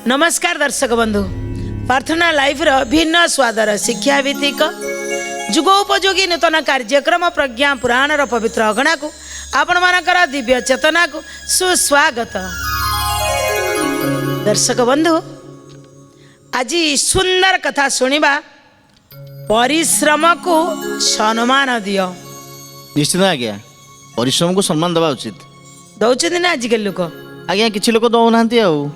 नमस्कार दर्शक बंधु, प्रार्थना लाइफ भिन्न स्वादर शिक्षा भित्तिक जुगोपयोगी नूतन कार्यक्रम प्रज्ञा पुराण पवित्र अगणा को आपण मानकर दिव्य चेतना को सुस्वागत। दर्शक बंधु, आज सुंदर कथा सुनिबा परिश्रम को सम्मान दियो। निश्चित आज्ञा, परिश्रम को सम्मान देवा उचित। दौचंदी ना आजिकल लोक? आज्ञा किछि लोक दौनांती आउ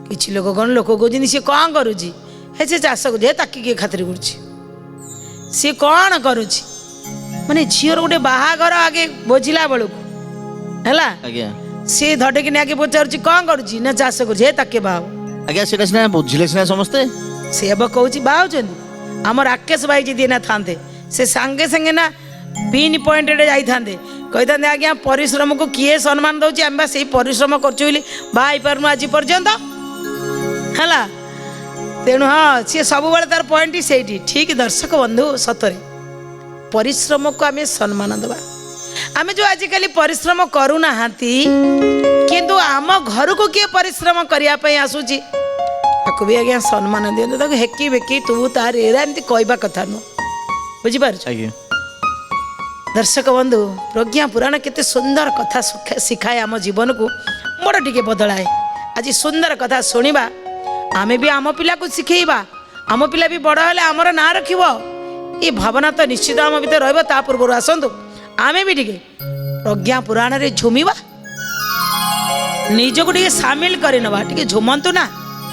किछि लोक कौन लोक कहते सी कौन करुची हे से चाष कर ताकि किए खातिर करुची सी कौन करुची माने झीर गोटे बाहागर आगे बोझिला बेलू है आज्ञा सी धड़किन आगे पचारुची कौन करुची ना चाष कर ताके बाह आज्ञा सेटा सिना बुझिले सिना समस्ते से अब कहूँ बाहुचंदी आम राकेश भाई जी ना थांते से सांगे संगे ना पिन पॉइंट जाई थांते कही था आज्ञा परिश्रम को किए सम्मान दौर आम से परिश्रम कर पारनु आज पर्यंत है तेणु हाँ सी सब बड़े तार पॉइंट से ठीक। दर्शक बंधु सतरे परिश्रम को आम सम्मान देवा। आम जो आजिकल परिश्रम करूना किंतु आम घर को किए परिश्रम करने आसूची ताको भी आज्ञा सम्मान दिखाते हेकी बेकी तू तार एमती कहवा कथा नुह बुझीपार। दर्शक बंधु, प्रज्ञा पुराण केते सुंदर कथा शिखाए आम जीवन को मोड़ टिके बदलाए। आज सुंदर कथा शुणा आमे भी आम पिला को शिखेबा, आम पिला भी बड़ हेले आमर ना रखिब ये भावना तो निश्चित आम भीतर रहिबा। ता पूर्व आसतु आमे भी टिके प्रज्ञा पुराण रे झुमिबा, निज को टिके सामिल करे नबा। टिके झुमंतु ना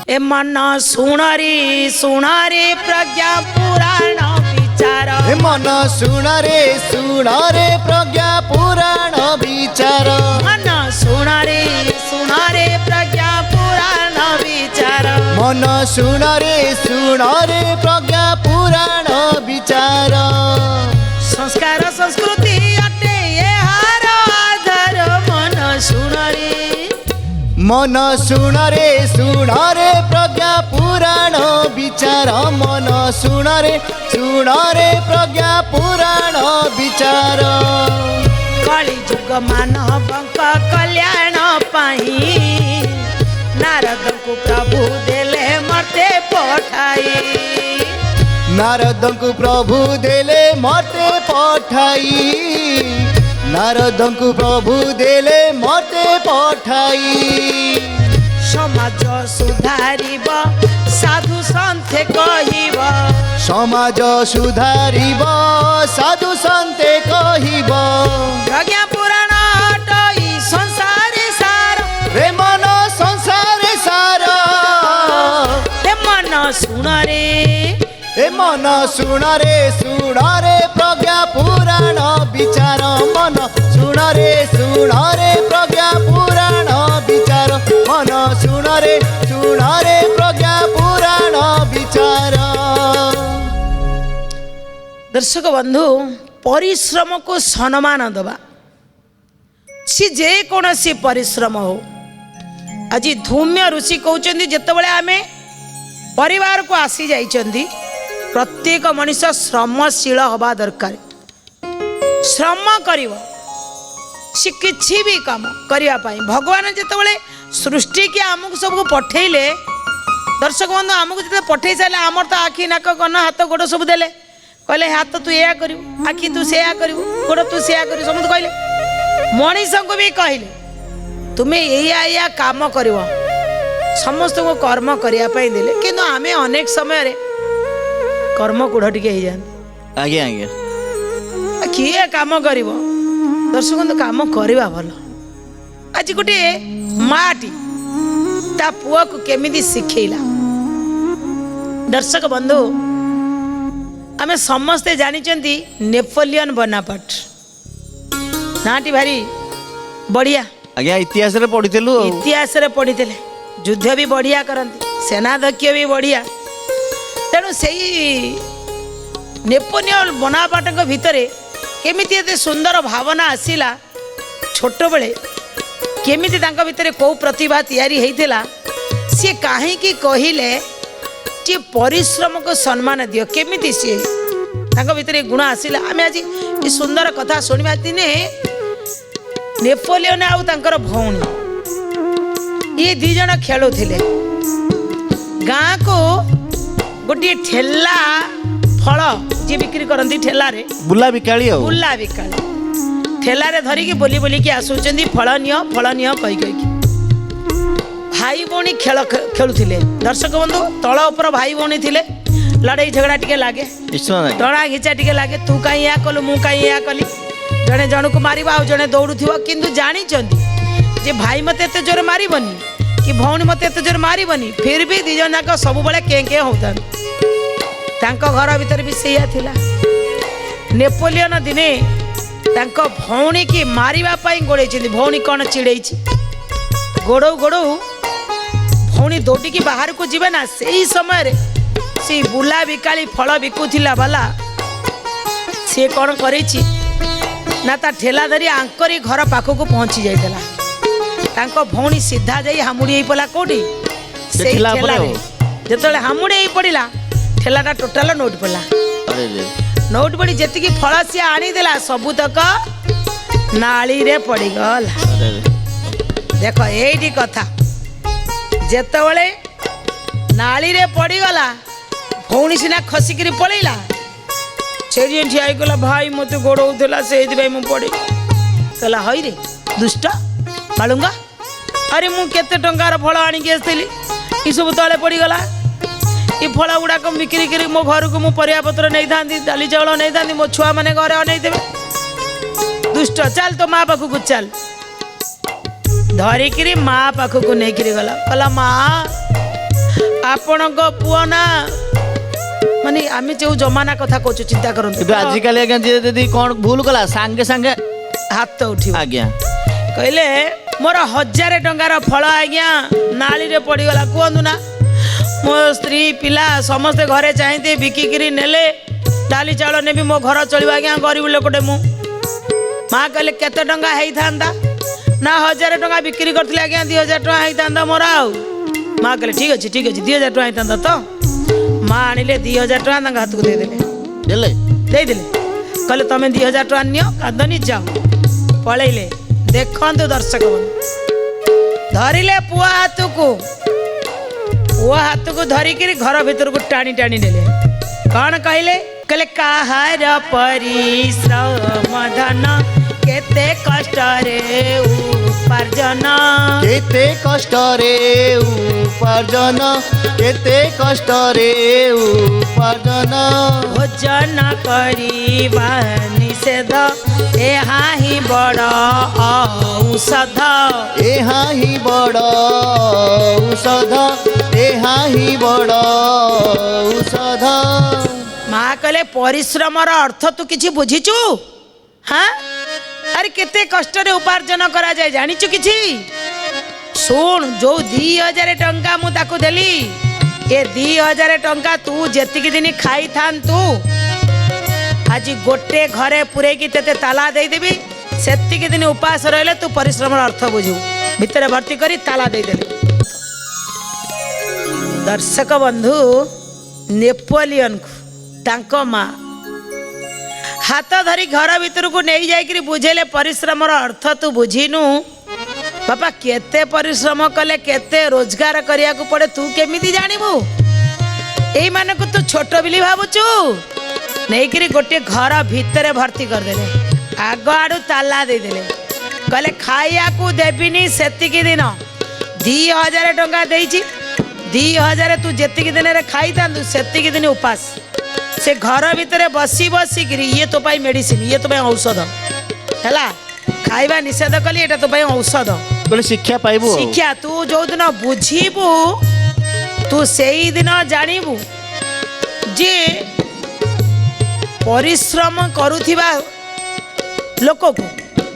ए मन सुणारे प्रज्ञा पुराण विचार ए मन सुणारे प्रज्ञा पुराण विचार मन सुणारे प्रज्ञा पुराण विचार मन सुणारे प्रज्ञा पुराण विचार। संस्कार संस्कृति अटे एहार आधार मन सुणारे प्रज्ञा पुराण विचार मन सुणारे प्रज्ञा पुराण विचार। कली जुग मानव कल्याण पाई नारद को प्रभु देले मर्ते पठाई नारद को प्रभु देले मर्ते पठाई नारद को प्रभु देले मर्ते पठाई। समाज सुधारिब साधु सन्थे कहिब समाज सुधारिब साधु सन्ते कहिब प्रज्ञा पुराण हटई संसारे सार रे मन संसारे सार हे मन सुणारे प्रज्ञा पुराण विचार मन सुणारे प्रज्ञा पुराण विचार मन सुणारे प्रज्ञा पुराण विचार। दर्शक बंधु, परिश्रम को सम्मान दबा सी जे कौन सी परिश्रम हो। आज धूम्य ऋषि कहते जितेबाला आम परिवार को आसी जाइछंदी प्रत्येक मनुष्य श्रमशील हवा दरकार। श्रम करिवो सी किछि भी काम करिया पाई भगवान जितेबाला सृष्टि के आमको सबको पठेले। दर्शक बंधु, आमको जिते पठे सारे आमर तो आखि नाक कन हाथ गोड़ सब देले कहले हाथ तू या करू आखि तू से गोड़ तू से समझ कहले मनीष को भी कहले तुम्हें या काम कर समस्त को कर्म करने देले किंतु आमे अनेक समय रे कर्म कूढ़ टिके हो जाते। आज्ञा आज्ञा किए काम कर दर्शक बंधु काम करवा भल। आज गोटे माटी ता पुआ को केमिति शिखेला। दर्शक बंधु, आमे समस्ते जानिचंती नेपोलियन बोनापार्ट नाटी भारी बढ़िया आज्ञा इतिहास रे पढ़ी युद्ध भी बढ़िया करती सेनाध्यक्ष भी बढ़िया। तेणु से नेपोलियन बोनापार्ट भितर केमिति एते सुंदर भावना आसिला छोट बेले केमिति तांका भितर को प्रतिभा तैयारी होइथिला सी काहेकि कहिले जे परिश्रम को सम्मान दियो केमिति सी तांका भितर गुण आसिला। आम आज ये सुंदर कथा शुणा दिने नेपोलियन आउ तांकर भौणी ये दी जन खेलुथिले ଗାଁ को गोटे ठेला फल जी बिक्री करती ठेलारे ବୁଲା ବିକାଳି ଆଉ बुला बिकाली ठेलारे धरिकी बोली बोलिकी आसुचंदी फल नियो कही कहीकि भाई भौणी खेल खेलुथिले दर्शक बंधु तल ऊपर भाई भौणी थिले लड़ाई झगड़ा टिके लागे ନିଶ୍ଚିତ ଆଜ୍ଞା टणा घिचा टिके लागे तू कहीं या कलु मु कहीं या कली जड़े जनक मारिबा आ जड़े दौड़ुथिबो किंतु जानिचंदी जे भाई मते एते जोर मारिबनी कि भौणी मते एते जोर मारिबनी फिर भी दी जन जाक सब बेले के होता तांको घर भीतर भी सेया थिला नेपोलियन दिने तांको भौणी की मारिबा पई गोड़ेइछिंदी भौणी कोन चिड़ेइछि गोड़ौ गोड़ौ भौणी दौड़िकी बाहर को जीवे ना सेही समय रे सी बुला बिकाली फल बिकुथिला बाला सी कौन करेछि ना ता ठेला धरी आंकरी घर पाखक पहुंची जाइतला तांको भौणी सीधा जाई हामुड़ी हेई पला कोठी से ठेला ठेला परे रे जेतले हामुड़ी हेई पड़िला ठेलाटा टोटाल नोट पला अरे रे नोट पड़ी जेतिकी फल सी आनी देला सबुतक नाली रे पड़ी गल अरे रे देखो एठी कथा जेतबेले नाली रे पड़ी गला भौणी सिना खसिकी पलैला छेड़ी ठिया गला भाई मत गोड़ौला से मु पड़े कहला हई रे दुष्ट बालुंगा अरे मु केते टंकार फल आणिकी आसली ई सब तले पड़गला ई फल गुड़ाक बिक्री कर मो घर को मु परिया पत्र नहीं था डाली चाउल नहीं था मो छुआ मैंने घरे अनै देवे दुष्ट चल तो माँ पाखक चल धरिकी माँ पाखक नहीं गला कहला माँ आपण पुआ ना माने आमे जो जमाना कथा कहूँ चिंता करते ଏବେ ଆଜିକାଲି ଆଜ୍ଞା ଯିଏ ଯଦି କ'ଣ ଭୁଲ କଲା ସାଙ୍ଗେ ସାଙ୍ଗେ हाथ उठिब ଆଜ୍ଞା कहले मोर 1000 टंकार फल आज्ञा नाली रे पड़गला कहतु ना मो स्त्री पिला समस्ते घरे चाहते बिकिकी नेले डाली चाउल ने भी मो घर चलो आज्ञा गरीब लोकटे मु माँ कहले केते टंका होता ना 1000 टंका बिक्री करते आज्ञा 2000 टंका होता मोर आउ माँ कहले ठीक अच्छे 2000 टंका होता तो माँ आनिले 2000 टंका हाथ को देदेले कहले तुम 2000 टंका नियो कादनी जाओ पलैले देखंतु दर्शक धरिले पुआ हाथ को धरिकी घर भीतर को टाणी टाणी नेले कौन कहले कहले काहार परिश्रम धन केते कष्ट रे उपार्जन केते कष्ट रे उपार्जन केते कष्ट रे उपार्जन भोजन करिबा निषेध एहा ही बड़ औषध एहा ही बड़ औषध एहा ही बड़ औषध माँ कहले परिश्रमर अर्थ तू किछि बुझिचु हाँ अरे केते कष्ट रे उपार्जन करा जाए जानिचु किछि सुन जो 2000 टंका मु ताकू देली ये 2000 टंका तू जेतिकी दिन खाई थान तू आज गोटे घरे पुरे की तेते ताला दे देबी सेतिकी दिन उपास रहले तू परिश्रम अर्थ बुझू भितर भर्ती करी ताला दे देले दर्शक बंधु नेपोलियन को तांको माँ हाथ धरी घर भीतर को नहीं जाइकरी बुझेले परिश्रम अर्थ तू बुझीनु बापा केते परिश्रम कले केते रोजगार करिया को पड़े तू केमिति जानिबू एई माने को तू छोट बिली भाबुचू नहीं करी गोटे घर भीतर भर्ती कर देले आग आड़ू ताला दे देले कहले खाइया को देबिनी सेतिकी दिन 2000 टंका देइची 2000 तू जेतिकी दिन रे खाई तांदु सेतिकी दिन उपास से घर भीतर बसी बसी गिरी ये तो पाई मेडिसिन ये तो पाई औषध हैला खाइबा निषेध कली एटा तो पाई औषध बोले शिक्षा पाइबू शिक्षा तू जो दिन बुझीबू तू सेई दिन जानिबू जे परिश्रम करुथिबा लोक को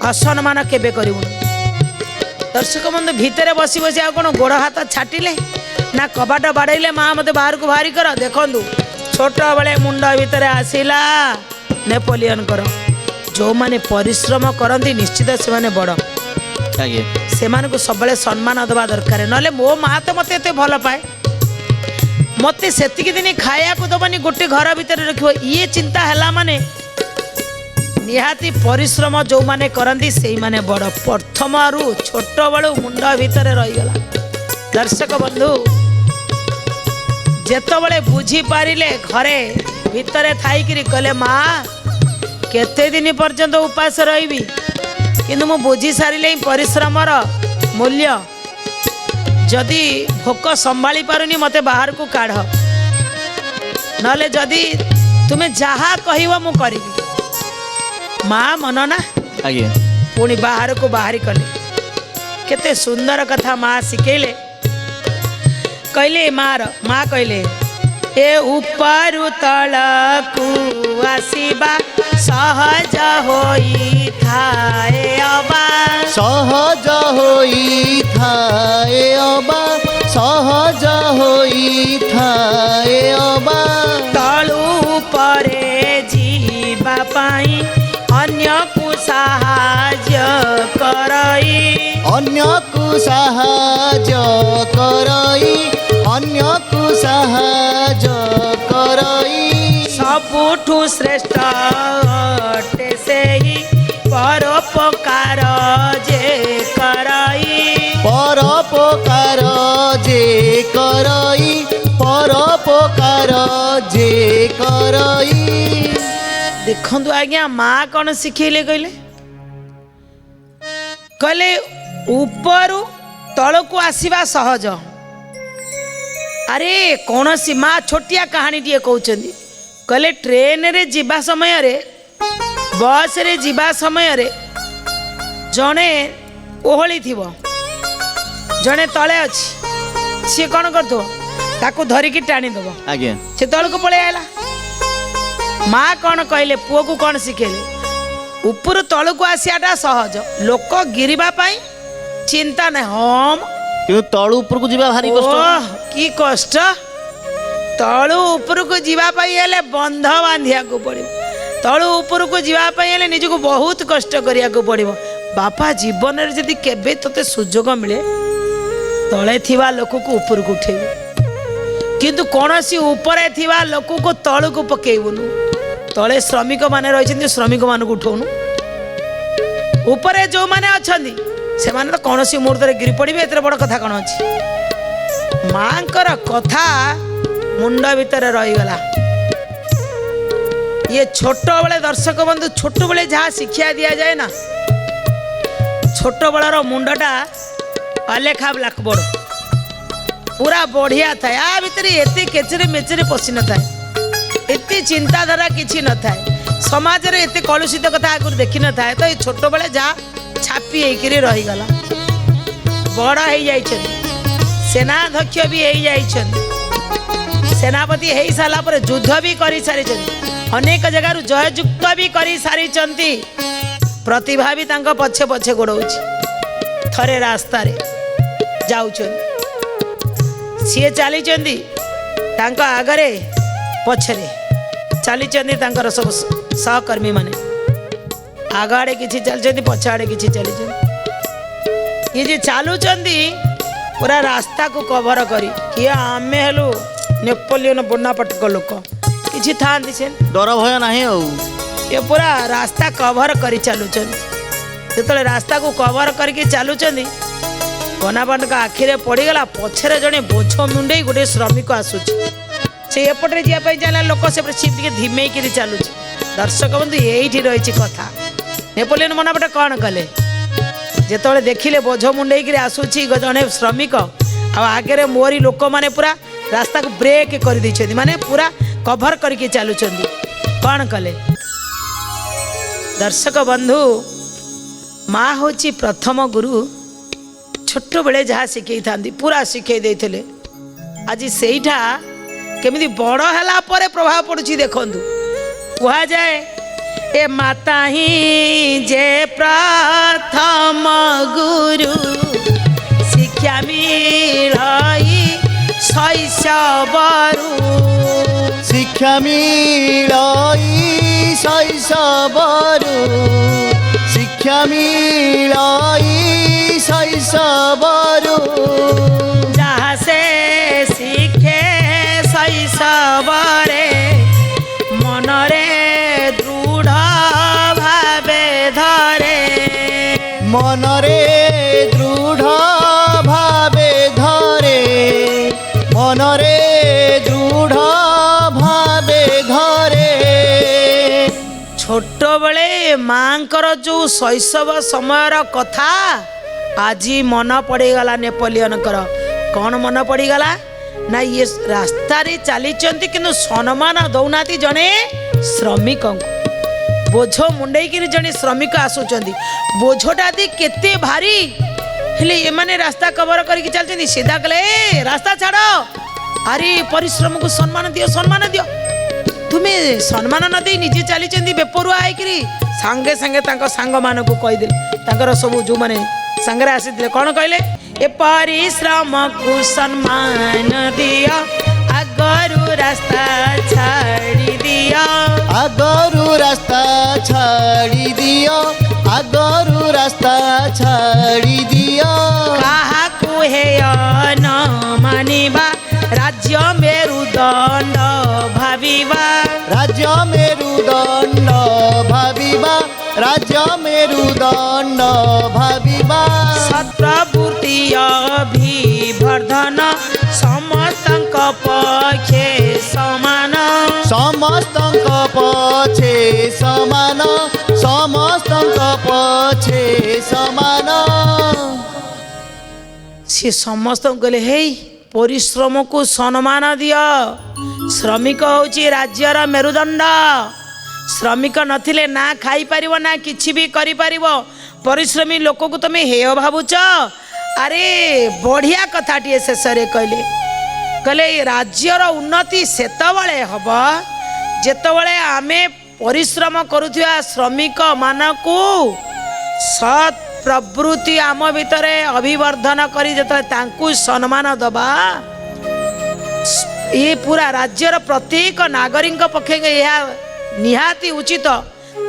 असम्मान केबे करिबू दर्शक बंधु भीतर बसी बसी आ कोन गोड़ हाथ छाटिले ना कबाट बाड़ैले माँ मते बाहर को बाहरी कर देखंदु छोट बेले मुंड भीतर आसिला नेपोलियन कर जो माने परिश्रम करती निश्चित से माने बड़ आगे से को सब सम्मान दबा दरकार नले मो माँ तो मत एत भल पाए मत से दिन खाया को दबनी गोटे घर भीतर रखियो ये चिंता है माने निहाती परिश्रम जो माने करती से माने बड़ प्रथम छोट बड़ू मुंड भीतर रहीगला दर्शक बंधु ଯେତେବେଳେ ବୁଝିପାରିଲେ ଘରେ ଭିତରେ ଥାଇକିରି କହିଲେ ମା କେତେ ଦିନ ପର୍ଯ୍ୟନ୍ତ ଉପାସ ରହିବି, କିନ୍ତୁ ମୁଁ ବୁଝି ସାରିଲେ ପରିଶ୍ରମର ମୂଲ୍ୟ। ଯଦି ଭୋକ ସମ୍ଭାଳି ପାରୁନି ମୋତେ ବାହାରକୁ କାଢ଼, ନହେଲେ ଯଦି ତୁମେ ଯାହା କହିବ ମୁଁ କରିବି। ମା ମନ ନା ଆଜ୍ଞା ପୁଣି ବାହାରକୁ ବାହାରି କଲେ। କେତେ ସୁନ୍ଦର କଥା ମା ଶିଖେଇଲେ। କହିଲେ ମା କହିଲେ ଏ ଉପରୁ ତଳକୁ ଆସିବା ସହଜ ହୋଇଥାଏ ଅବା, ସହଜ ହୋଇଥାଏ ଅବା, ସହଜ ହୋଇଥାଏ ଅବା। ତଳୁ ଉପରେ ଯିବା ପାଇଁ ଅନ୍ୟକୁ ସାହାଯ୍ୟ କରଇ, ଅନ୍ୟକୁ ସାହାଯ୍ୟ କରଇ, ଅନ୍ୟକୁ ସାହାଯ୍ୟ କରଇ। ସବୁଠୁ ଶ୍ରେଷ୍ଠ ଅଟେ ସେହି ପରୋପକାର ଯେ କରଇ, ପରୋପକାର ଯେ କରଇ, ପରୋପକାର ଯେ କରଇ। ଦେଖନ୍ତୁ ଆଜ୍ଞା ମା କ'ଣ ଶିଖେଇଲେ କହିଲେ? କହିଲେ ଉପରୁ ତଳକୁ ଆସିବା ସହଜ। ଆରେ କୌଣସି ମା ଛୋଟିଆ କାହାଣୀଟିଏ କହୁଛନ୍ତି। କହିଲେ ଟ୍ରେନରେ ଯିବା ସମୟରେ, ବସରେ ଯିବା ସମୟରେ ଜଣେ ଓହଳି ଥିବ, ଜଣେ ତଳେ ଅଛି, ସିଏ କ'ଣ କରୁଥିବ ତାକୁ ଧରିକି ଟାଣିଦେବ, ଆଜ୍ଞା ସେ ତଳକୁ ପଳେଇ ଆଇଲା। ମା କ'ଣ କହିଲେ ପୁଅକୁ କ'ଣ ଶିଖେଇଲେ? ଉପରୁ ତଳକୁ ଆସିବାଟା ସହଜ, ଲୋକ ଗିରିବା ପାଇଁ ଚିନ୍ତା ନାହିଁ। ହଁ କିନ୍ତୁ ତଳୁ ଉପରକୁ ଯିବା ଭାରି କଷ୍ଟ। କି କଷ୍ଟ! ତଳୁ ଉପରକୁ ଯିବା ପାଇଁ ହେଲେ ବନ୍ଧ ବାନ୍ଧିବାକୁ ପଡ଼ିବ, ତଳୁ ଉପରକୁ ଯିବା ପାଇଁ ହେଲେ ନିଜକୁ ବହୁତ କଷ୍ଟ କରିବାକୁ ପଡ଼ିବ। ବାପା ଜୀବନରେ ଯଦି କେବେ ତୋତେ ସୁଯୋଗ ମିଳେ ତଳେ ଥିବା ଲୋକକୁ ଉପରକୁ ଉଠେଇବୁ, କିନ୍ତୁ କୌଣସି ଉପରେ ଥିବା ଲୋକକୁ ତଳକୁ ପକେଇବୁନୁ। ତଳେ ଶ୍ରମିକ ମାନେ ରହିଛନ୍ତି, ଶ୍ରମିକ ମାନଙ୍କୁ ଉଠଉନୁ। ଉପରେ ଯେଉଁମାନେ ଅଛନ୍ତି ସେମାନେ ତ କୌଣସି ମୁହୂର୍ତ୍ତରେ ଗିରି ପଡ଼ିବେ, ଏଥିରେ ବଡ଼ କଥା କ'ଣ ଅଛି? ମାଙ୍କର କଥା ମୁଣ୍ଡ ଭିତରେ ରହିଗଲା। ଇଏ ଛୋଟବେଳେ ଦର୍ଶକ ବନ୍ଧୁ, ଛୋଟବେଳେ ଯାହା ଶିକ୍ଷା ଦିଆଯାଏ ନା, ଛୋଟବେଳର ମୁଣ୍ଡଟା ଅଲେଖା ବ୍ଲାକବୋର୍ଡ ପୁରା ବଢ଼ିଆ ଥାଏ। ଆ ଭିତରେ ଏତେ କେଚେରେ ମେଚେରେ ପଶି ନଥାଏ, ଏତେ ଚିନ୍ତାଧାରା କିଛି ନଥାଏ, ସମାଜରେ ଏତେ କଳୁଷିତ କଥା ଆଗରୁ ଦେଖିନଥାଏ। ତ ଏଇ ଛୋଟବେଳେ ଯାହା ଛାପି ହେଇକିରି ରହିଗଲା। ବଡ଼ ହେଇଯାଇଛନ୍ତି, ସେନାଧ୍ୟକ୍ଷ ବି ହେଇଯାଇଛନ୍ତି, ସେନାପତି ହେଇସାରିଲା ପରେ ଯୁଦ୍ଧ ବି କରିସାରିଛନ୍ତି, ଅନେକ ଜାଗାରୁ ଜୟଯୁକ୍ତ ବି କରିସାରିଛନ୍ତି। ପ୍ରତିଭା ବି ତାଙ୍କ ପଛେ ପଛେ ଗୋଡ଼ଉଛି। ଥରେ ରାସ୍ତାରେ ଯାଉଛନ୍ତି, ସିଏ ଚାଲିଛନ୍ତି, ତାଙ୍କ ଆଗରେ ପଛରେ ଚାଲିଛନ୍ତି ତାଙ୍କର ସବୁ ସହକର୍ମୀ ମାନେ। ଆଗ ଆଡ଼େ କିଛି ଚାଲିଛନ୍ତି, ପଛ ଆଡ଼େ କିଛି ଚାଲିଛନ୍ତି। ଇଏ ଯେ ଚାଲୁଛନ୍ତି ପୁରା ରାସ୍ତାକୁ କଭର କରି। କିଏ ଆମେ ହେଲୁ ନେପୋଲିୟନ ବୋନାପାର୍ଟଙ୍କ ଲୋକ, କିଛି ଥାଆନ୍ତି ସେ, ଡର ଭୟ ନାହିଁ ଆଉ। ଏ ପୁରା ରାସ୍ତା କଭର କରି ଚାଲୁଛନ୍ତି। ଯେତେବେଳେ ରାସ୍ତାକୁ କଭର କରିକି ଚାଲୁଛନ୍ତି, ବୋନାପାର୍ଟଙ୍କ ଆଖିରେ ପଡ଼ିଗଲା ପଛରେ ଜଣେ ବୋଝ ମୁଣ୍ଡେଇ ଗୋଟେ ଶ୍ରମିକ ଆସୁଛି। ସେ ଏପଟରେ ଯିବା ପାଇଁ ଚାଲିଲା, ଲୋକ ସେପଟେ ସିଟ୍ ଟିକେ ଧିମେଇକିରି ଚାଲୁଛି। ଦର୍ଶକ ବନ୍ଧୁ ଏଇଠି ରହିଛି କଥା। ନେପୋଲିୟନ ବୋନାପାର୍ଟ କ'ଣ କଲେ? ଯେତେବେଳେ ଦେଖିଲେ ବୋଝ ମୁଣ୍ଡେଇକିରି ଆସୁଛି ଜଣେ ଶ୍ରମିକ, ଆଉ ଆଗରେ ମୋରି ଲୋକମାନେ ପୁରା ରାସ୍ତାକୁ ବ୍ରେକ୍ କରିଦେଇଛନ୍ତି, ମାନେ ପୁରା କଭର କରିକି ଚାଲୁଛନ୍ତି। କ'ଣ କଲେ? ଦର୍ଶକ ବନ୍ଧୁ, ମା ହେଉଛି ପ୍ରଥମ ଗୁରୁ। ଛୋଟବେଳେ ଯାହା ଶିଖେଇଥାନ୍ତି ପୁରା ଶିଖେଇ ଦେଇଥିଲେ। ଆଜି ସେଇଟା କେମିତି ବଡ଼ ହେଲା ପରେ ପ୍ରଭାବ ପଡ଼ୁଛି ଦେଖନ୍ତୁ। କୁହାଯାଏ ଏ ମାତା ହିଁ ଯେ ପ୍ରଥମ ଗୁରୁ, ଶିକ୍ଷା ମିଳଇ ଶୈଶବରୁ, ଶିକ୍ଷା ମିଳଇ ଶୈଶବରୁ, ଶିକ୍ଷା ମିଳଇ ଶୈଶବରୁ। ଯାହା ସେ ଶିଖେ ଶୈଶବରେ, ମନରେ ଦୃଢ଼ ଭାବେ ଧରେ, ମନରେ ଦୃଢ଼ ଭାବେ ଧରେ, ମନରେ ଦୃଢ଼ ଛୋଟ ବେଳେ ମାଙ୍କର ଯୋଉ ଶୈଶବ ସମୟର କଥା ଆଜି ମନ ପଡ଼ିଗଲା ନେପୋଲିୟନଙ୍କର। କ'ଣ ମନ ପଡ଼ିଗଲା ନା ଇଏ ରାସ୍ତାରେ ଚାଲିଛନ୍ତି କିନ୍ତୁ ସମ୍ମାନ ଦଉନାହାନ୍ତି ଜଣେ ଶ୍ରମିକଙ୍କୁ। ବୋଝ ମୁଣ୍ଡେଇକିରି ଜଣେ ଶ୍ରମିକ ଆସୁଛନ୍ତି, ବୋଝଟା ଦି କେତେ ଭାରି ହେଲେ ଏମାନେ ରାସ୍ତା କଭର କରିକି ଚାଲିଛନ୍ତି। ସିଧା କଲେ ରାସ୍ତା ଛାଡ଼, ଆରେ ପରିଶ୍ରମକୁ ସମ୍ମାନ ଦିଅ, ସମ୍ମାନ ଦିଅ। ତୁମେ ସମ୍ମାନ ନ ଦେଇ ନିଜେ ଚାଲିଛନ୍ତି ବେପରୁଆ ହେଇକିରି। ସାଙ୍ଗେ ସାଙ୍ଗେ ତାଙ୍କ ସାଙ୍ଗମାନଙ୍କୁ କହିଦେଲେ, ତାଙ୍କର ସବୁ ଯେଉଁମାନେ ସାଙ୍ଗରେ ଆସିଥିଲେ କ'ଣ କହିଲେ, ଏ ପରିଶ୍ରମକୁ ସମ୍ମାନ ଦିଅ, ଆଗରୁ ରାସ୍ତା ଛାଡ଼ି ଦିଅ, ଆଗରୁ ରାସ୍ତା ଛାଡ଼ି ଦିଅ, ଆଗରୁ ରାସ୍ତା ଛାଡ଼ି ଦିଅ। କାହାକୁ ହେୟ ନ ମାନିବା, ରାଜ୍ୟ ମେରୁଦଣ୍ଡ ଭାବିବା, ରାଜ୍ୟ ମେରୁଦଣ୍ଡ ଭାବିବା, ରାଜ୍ୟ ମେରୁଦଣ୍ଡ ଭାବିବା। ସତ୍ପ୍ରବୃତ୍ତି ଅଭିବର୍ଦ୍ଧନ ସମସ୍ତଙ୍କ ପକ୍ଷେ ସମାନ, ସମସ୍ତଙ୍କ ପଛେ ସମାନ, ସମସ୍ତଙ୍କ ପଛେ ସମାନ। ସେ ସମସ୍ତଙ୍କୁ କହିଲେ ହେଇ ପରିଶ୍ରମକୁ ସମ୍ମାନ ଦିଅ। ଶ୍ରମିକ ହେଉଛି ରାଜ୍ୟର ମେରୁଦଣ୍ଡ। ଶ୍ରମିକ ନଥିଲେ ନା ଖାଇପାରିବ ନା କିଛି ବି କରିପାରିବ। ପରିଶ୍ରମୀ ଲୋକକୁ ତମେ ହେୟ ଭାବୁଛ? ଆରେ ବଢ଼ିଆ କଥାଟିଏ ଶେଷରେ କହିଲେ, କହିଲେ ଏ ରାଜ୍ୟର ଉନ୍ନତି ସେତେବେଳେ ହେବ ଯେତେବେଳେ ଆମେ ପରିଶ୍ରମ କରୁଥିବା ଶ୍ରମିକମାନଙ୍କୁ ସତ୍ ପ୍ରବୃତ୍ତି ଆମ ଭିତରେ ଅଭିବର୍ଦ୍ଧନ କରି ଯେତେବେଳେ ତାଙ୍କୁ ସମ୍ମାନ ଦେବା। ଏ ପୁରା ରାଜ୍ୟର ପ୍ରତ୍ୟେକ ନାଗରିକଙ୍କ ପକ୍ଷେ ଏହା ନିହାତି ଉଚିତ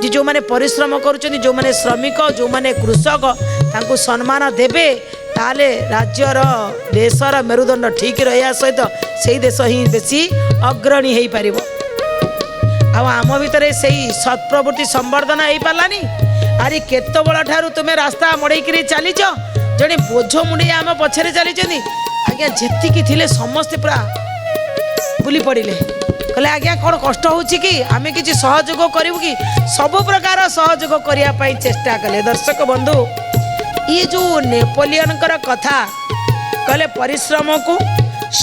ଯେ ଯେଉଁମାନେ ପରିଶ୍ରମ କରୁଛନ୍ତି, ଯେଉଁମାନେ ଶ୍ରମିକ, ଯେଉଁମାନେ କୃଷକ, ତାଙ୍କୁ ସମ୍ମାନ ଦେବେ। ତାହେଲେ ରାଜ୍ୟର ଦେଶର ମେରୁଦଣ୍ଡ ଠିକ୍ ରହିବା ସହିତ ସେଇ ଦେଶ ହିଁ ବେଶୀ ଅଗ୍ରଣୀ ହେଇପାରିବ। ଆଉ ଆମ ଭିତରେ ସେଇ ସତ୍ପ୍ରବୃତ୍ତି ସମ୍ବର୍ଦ୍ଧନ ହେଇପାରିଲାନି। ଆରେ କେତେବେଳ ଠାରୁ ତୁମେ ରାସ୍ତା ମଡ଼େଇକିରି ଚାଲିଛ, ଜଣେ ବୋଝ ମୁଣ୍ଡେଇ ଆମ ପଛରେ ଚାଲିଛନ୍ତି। ଆଜ୍ଞା ଯେତିକି ଥିଲେ ସମସ୍ତେ ପୁରା ବୁଲି ପଡ଼ିଲେ, କହିଲେ ଆଜ୍ଞା କ'ଣ କଷ୍ଟ ହେଉଛି କି, ଆମେ କିଛି ସହଯୋଗ କରିବୁ କି? ସବୁ ପ୍ରକାର ସହଯୋଗ କରିବା ପାଇଁ ଚେଷ୍ଟା କଲେ। ଦର୍ଶକ ବନ୍ଧୁ, ଇଏ ଯେଉଁ ନେପୋଲିୟନଙ୍କର କଥା କହିଲେ ପରିଶ୍ରମକୁ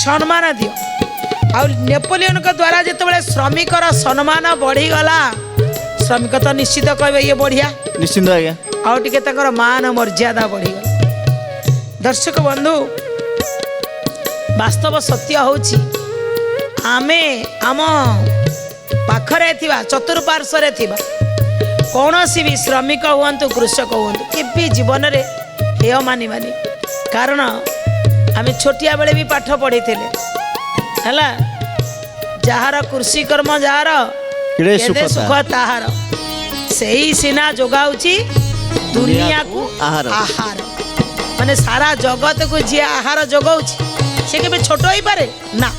ସମ୍ମାନ ଦିଅ, ଆଉ ନେପୋଲିୟନଙ୍କ ଦ୍ୱାରା ଯେତେବେଳେ ଶ୍ରମିକର ସମ୍ମାନ ବଢ଼ିଗଲା, ଶ୍ରମିକ ତ ନିଶ୍ଚିତ କହିବେ ଇଏ ବଢ଼ିଆ, ନିଶ୍ଚିନ୍ତ ଆଜ୍ଞା। ଆଉ ଟିକେ ତାଙ୍କର ମାନ ମର୍ଯ୍ୟାଦା ବଢ଼ିଗଲା। ଦର୍ଶକ ବନ୍ଧୁ, ବାସ୍ତବ ସତ୍ୟ ହେଉଛି ଆମେ ଆମ ପାଖରେ ଥିବା ଚତୁଃପାର୍ଶ୍ୱରେ ଥିବା କୌଣସି ବି ଶ୍ରମିକ ହୁଅନ୍ତୁ, କୃଷକ ହୁଅନ୍ତୁ, କେବେ ଜୀବନରେ ହେୟ ମାନିବାନି। କାରଣ ଆମେ ଛୋଟିଆ ବେଳେ ବି ପାଠ ପଢ଼ିଥିଲେ ହେଲା, ଯାହାର କୃଷି କର୍ମ ଯାହାର କେତେ ସୁଖ ତାହାର, ସେଇ ସିନା ଯୋଗାଉଛି ଦୁନିଆକୁ ଆହାର। ମାନେ ସାରା ଜଗତକୁ ଯିଏ ଆହାର ଯୋଗାଉଛି ସେ କେବେ ଛୋଟ ହେଇପାରେ ନା।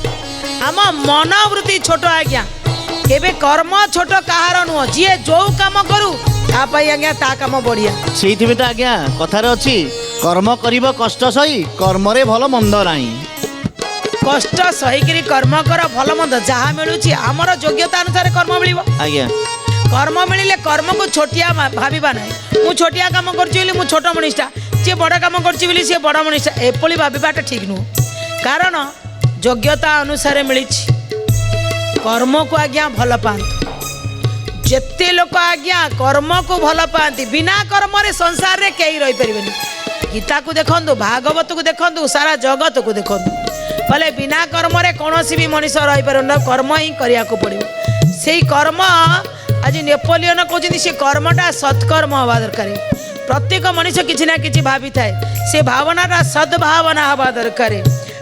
ଆମ ମନୋବୃତ୍ତି ଛୋଟ ଆଜ୍ଞା, କେବେ କର୍ମ ଛୋଟ କାହାର ନୁହଁ। ଯିଏ ଯୋଉ କାମ କରୁ ତା ପାଇଁ ଆଜ୍ଞା ତା କାମ ବଢ଼ିଆ। ସେଇଥିପାଇଁ ତ ଆଜ୍ଞା କଥାରେ ଅଛି, କର୍ମ କରିବ କଷ୍ଟ ସହି, କର୍ମରେ ଭଲ ମନ୍ଦ ନାହିଁ। କଷ୍ଟ ସହିକିରି କର୍ମ କର, ଭଲ ମନ୍ଦ ଯାହା ମିଳୁଛି ଆମର ଯୋଗ୍ୟତା ଅନୁସାରେ କର୍ମ ମିଳିବ ଆଜ୍ଞା। କର୍ମ ମିଳିଲେ କର୍ମକୁ ଛୋଟିଆ ଭାବିବା ନାହିଁ। ମୁଁ ଛୋଟିଆ କାମ କରୁଛି ବୋଲି ମୁଁ ଛୋଟ ମଣିଷଟା, ଯିଏ ବଡ଼ କାମ କରୁଛି ବୋଲି ସିଏ ବଡ଼ ମଣିଷଟା, ଏପରି ଭାବିବାଟା ଠିକ୍ ନୁହଁ। କାରଣ ଯୋଗ୍ୟତା ଅନୁସାରେ ମିଳିଛି। କର୍ମକୁ ଆଜ୍ଞା ଭଲ ପାଆନ୍ତୁ। ଯେତେ ଲୋକ ଆଜ୍ଞା କର୍ମକୁ ଭଲ ପାଆନ୍ତି, ବିନା କର୍ମରେ ସଂସାରରେ କେହି ରହିପାରିବେନି। ଗୀତାକୁ ଦେଖନ୍ତୁ, ଭାଗବତକୁ ଦେଖନ୍ତୁ, ସାରା ଜଗତକୁ ଦେଖନ୍ତୁ, ବୋଲେ ବିନା କର୍ମରେ କୌଣସି ବି ମଣିଷ ରହିପାରିବନି। କର୍ମ ହିଁ କରିବାକୁ ପଡ଼ିବ। ସେଇ କର୍ମ ଆଜି ନେପୋଲିୟନ କହୁଛନ୍ତି, ସେ କର୍ମଟା ସତ୍କର୍ମ ହେବା ଦରକାର। ପ୍ରତ୍ୟେକ ମଣିଷ କିଛି ନା କିଛି ଭାବିଥାଏ, ସେ ଭାବନାଟା ସଦ୍ଭାବନା ହେବା ଦରକାର।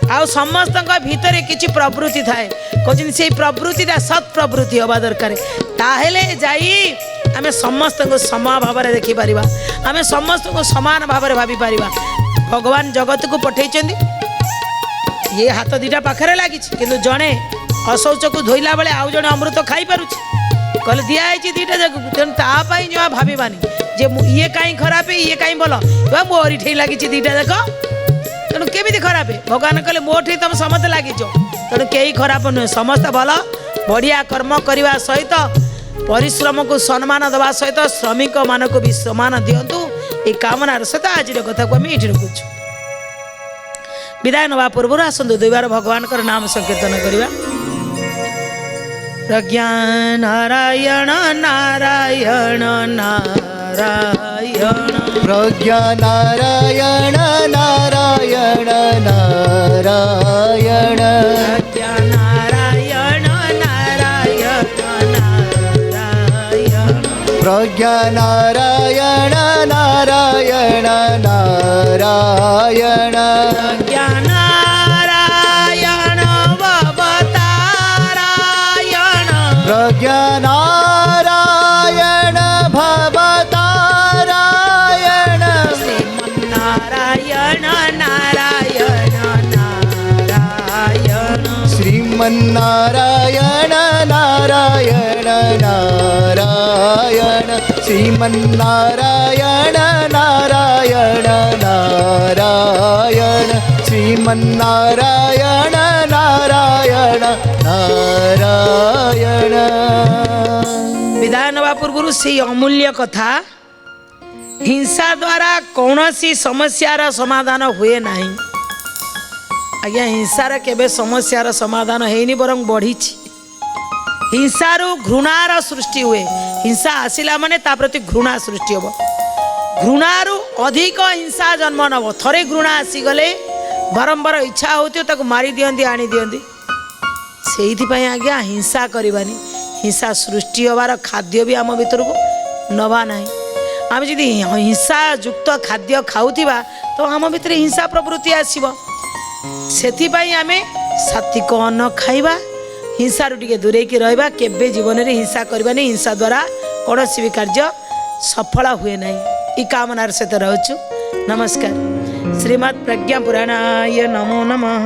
ଆଉ ସମସ୍ତଙ୍କ ଭିତରେ କିଛି ପ୍ରବୃତ୍ତି ଥାଏ, କହୁଛନ୍ତି ସେଇ ପ୍ରବୃତ୍ତିଟା ସତ୍ ପ୍ରବୃତ୍ତି ହେବା ଦରକାର। ତାହେଲେ ଯାଇ ଆମେ ସମସ୍ତଙ୍କୁ ସମାନ ଭାବରେ ଦେଖିପାରିବା, ଆମେ ସମସ୍ତଙ୍କୁ ସମାନ ଭାବରେ ଭାବିପାରିବା। ଭଗବାନ ଜଗତକୁ ପଠେଇଛନ୍ତି, ଇଏ ହାତ ଦୁଇଟା ପାଖରେ ଲାଗିଛି, କିନ୍ତୁ ଜଣେ ଅଶୌଚକୁ ଧୋଇଲା ବେଳେ ଆଉ ଜଣେ ଅମୃତ ଖାଇପାରୁଛି। କହିଲେ ଦିଆହେଇଛି ଦୁଇଟା ଜାଗାକୁ, ତେଣୁ ତା ପାଇଁ ଜମା ଭାବିବାନି ଯେ ଇଏ କାହିଁ ଖରାପ ଇଏ କାହିଁ ଭଲ, ମୋରି ଠେଇ ଲାଗିଛି ଦୁଇଟା ଯାକ, ତେଣୁ କେମିତି ଖରାପ? ଭଗବାନ କହିଲେ ମୋ ଠେଇ ତମେ ସମସ୍ତେ ଲାଗିଛ, ତେଣୁ କେହି ଖରାପ ନୁହେଁ, ସମସ୍ତେ ଭଲ। ବଢ଼ିଆ କର୍ମ କରିବା ସହିତ परिश्रम को सम्मान देवा सहित श्रमिक मान को भी सम्मान दिंतु ये कामनार सहित आज कथा को आम ये रखुचु। विदाय नवा पूर्व आसतु दुबार भगवान नाम संकीर्तन करवा। प्रज्ञा नारायण नारायण नारायण प्रज्ञा नारायण नारायण नारायण प्रज्ञा नारायण नारायण नारायण प्रज्ञा नारायण नारायण नारायण प्रज्ञा नारायण भवतारायण प्रज्ञा नारायण भवतारायण श्रीमन्नारायण नारायण नारायण श्रीमन्नारायण नारायण नारायण श्रीमन्नारायण नारायण नारायण श्रीमन्नारायण नारायण नारायण। विदाय नवा पूर्व से अमूल्य कथा हिंसा द्वारा कौन सी समस्यार समाधान हुए नहीं। आज्ञा हिंसार केबे समस्यार समाधान है बरं बढ़ी। हिंसारू घृणार सृष्टि हुए। हिंसा आसिला माने ता प्रति घृणा सृष्टि हम। घृणारू अधिक हिंसा जन्म नब। थरे घृणा आसीगले बारंबार इच्छा होती ताको मारी दियंती आनी दियंती। सेइथिपाई आज्ञा हिंसा करबानी। हिंसा सृष्टि होवार खाद्य भी आम भीतर को नवा नहीं। आम जदि हिंसा युक्त खाद्य खाऊथिबा तो आम भीतर हिंसा प्रवृत्ति आसीबो। सेथिपाई आमे सात्विक अन्न खाइबा हिंसा टे दूरे की रहा। केबे जीवन में हिंसा करवानी। हिंसा द्वारा कौन भी कार्य सफल हुए नहीं। ये कामनार सहित रहूँ। नमस्कार। श्रीमद् प्रज्ञा पुराणाय नमो नमः।